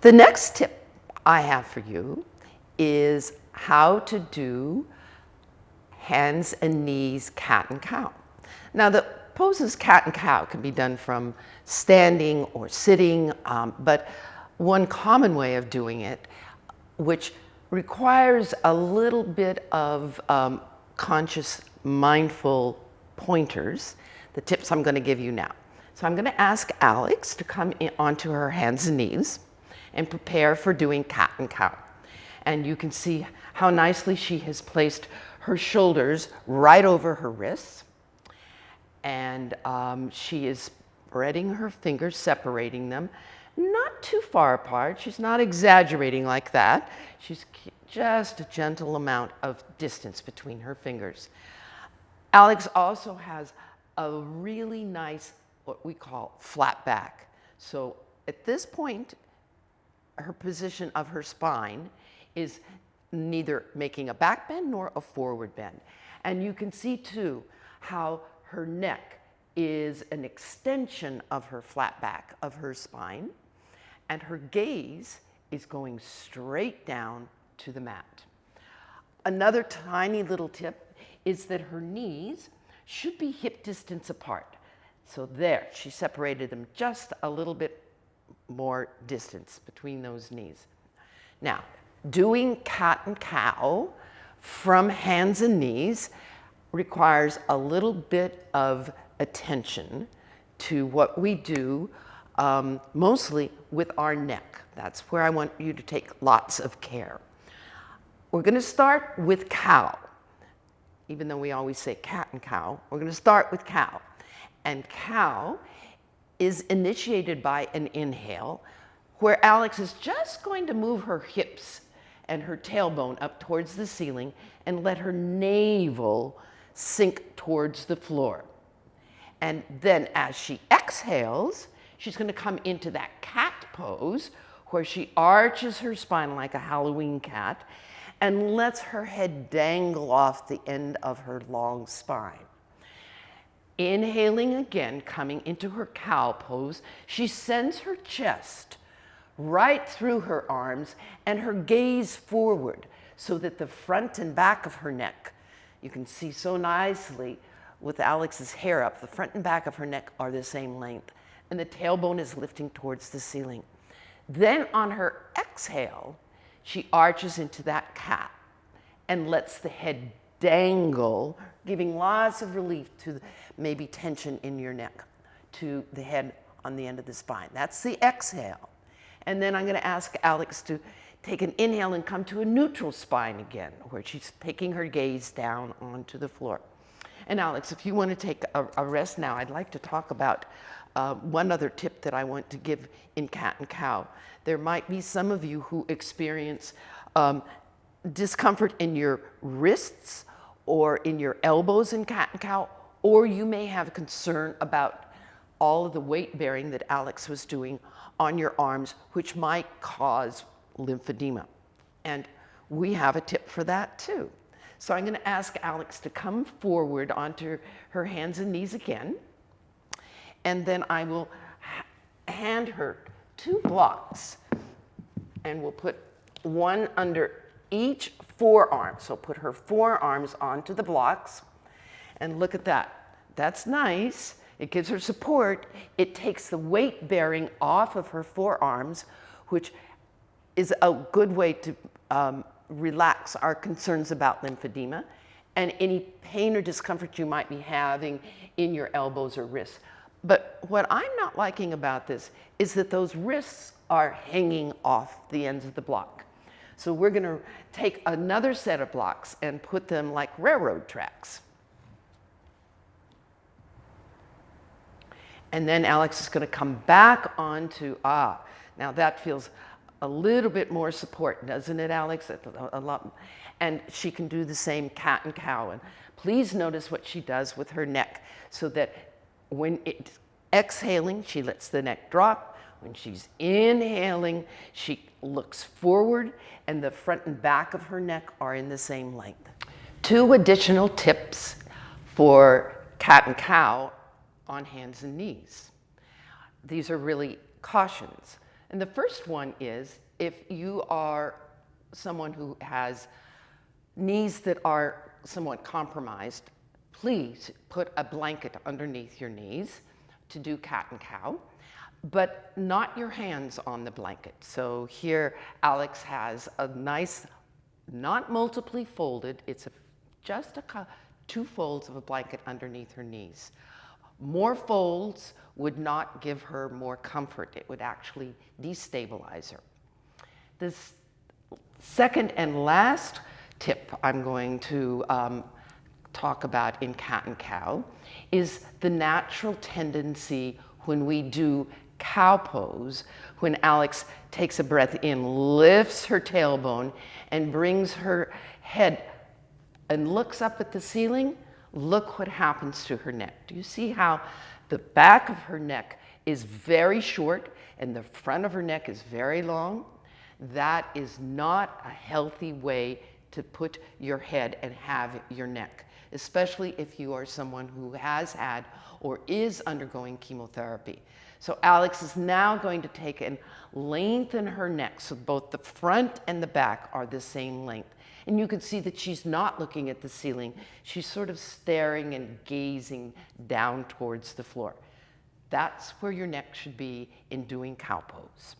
The next tip I have for you is how to do hands and knees cat and cow. Now the poses cat and cow can be done from standing or sitting, but one common way of doing it, which requires a little bit of conscious, mindful pointers, the tips I'm going to give you now. So I'm going to ask Alex to come onto her hands and knees and prepare for doing cat and cow. And you can see how nicely she has placed her shoulders right over her wrists. And she is spreading her fingers, separating them, not too far apart. She's not exaggerating like that. She's just a gentle amount of distance between her fingers. Alex also has a really nice, what we call flat back. So at this point, her position of her spine is neither making a back bend nor a forward bend. And you can see too how her neck is an extension of her flat back of her spine, and her gaze is going straight down to the mat. Another tiny little tip is that her knees should be hip distance apart. So there, she separated them just a little bit more distance between those knees. Now, doing cat and cow from hands and knees requires a little bit of attention to what we do, mostly with our neck. That's where I want you to take lots of care. We're going to start with cow. Even though we always say cat and cow, we're going to start with cow. And cow is initiated by an inhale, where Alex is just going to move her hips and her tailbone up towards the ceiling and let her navel sink towards the floor. And then as she exhales, she's going to come into that cat pose where she arches her spine like a Halloween cat and lets her head dangle off the end of her long spine. Inhaling again, coming into her cow pose, she sends her chest right through her arms and her gaze forward so that the front and back of her neck, you can see so nicely with Alex's hair up, the front and back of her neck are the same length, and the tailbone is lifting towards the ceiling. Then on her exhale, she arches into that cat and lets the head dangle, giving lots of relief to maybe tension in your neck, to the head on the end of the spine. That's the exhale. And then I'm going to ask Alex to take an inhale and come to a neutral spine again, where she's taking her gaze down onto the floor. And Alex, if you want to take a rest now, I'd like to talk about one other tip that I want to give in cat and cow. There might be some of you who experience discomfort in your wrists or in your elbows in cat and cow, or you may have concern about all of the weight bearing that Alex was doing on your arms, which might cause lymphedema. And we have a tip for that too. So I'm going to ask Alex to come forward onto her hands and knees again, and then I will hand her 2 blocks, and we'll put one under each forearm. So put her forearms onto the blocks, and look at that. That's nice. It gives her support. It takes the weight bearing off of her forearms, which is a good way to relax our concerns about lymphedema and any pain or discomfort you might be having in your elbows or wrists. But what I'm not liking about this is that those wrists are hanging off the ends of the block. So we're going to take another set of blocks and put them like railroad tracks. And then Alex is going to come back onto, now that feels a little bit more support, doesn't it, Alex? A lot. And she can do the same cat and cow. And please notice what she does with her neck, so that when it's exhaling, she lets the neck drop. When she's inhaling, she looks forward, and the front and back of her neck are in the same length. 2 additional tips for cat and cow on hands and knees. These are really cautions. And the first one is if you are someone who has knees that are somewhat compromised, please put a blanket underneath your knees to do cat and cow, but not your hands on the blanket. So here Alex has a nice, not multiply folded, it's just two folds of a blanket underneath her knees. More folds would not give her more comfort. It would actually destabilize her. This second and last tip I'm going to talk about in cat and cow is the natural tendency when we do cow pose, when Alex takes a breath in, lifts her tailbone, and brings her head and looks up at the ceiling, look what happens to her neck. Do you see how the back of her neck is very short and the front of her neck is very long? That is not a healthy way to put your head and have your neck, especially if you are someone who has had or is undergoing chemotherapy. So Alex is now going to take and lengthen her neck so both the front and the back are the same length. And you can see that she's not looking at the ceiling. She's sort of staring and gazing down towards the floor. That's where your neck should be in doing cow pose.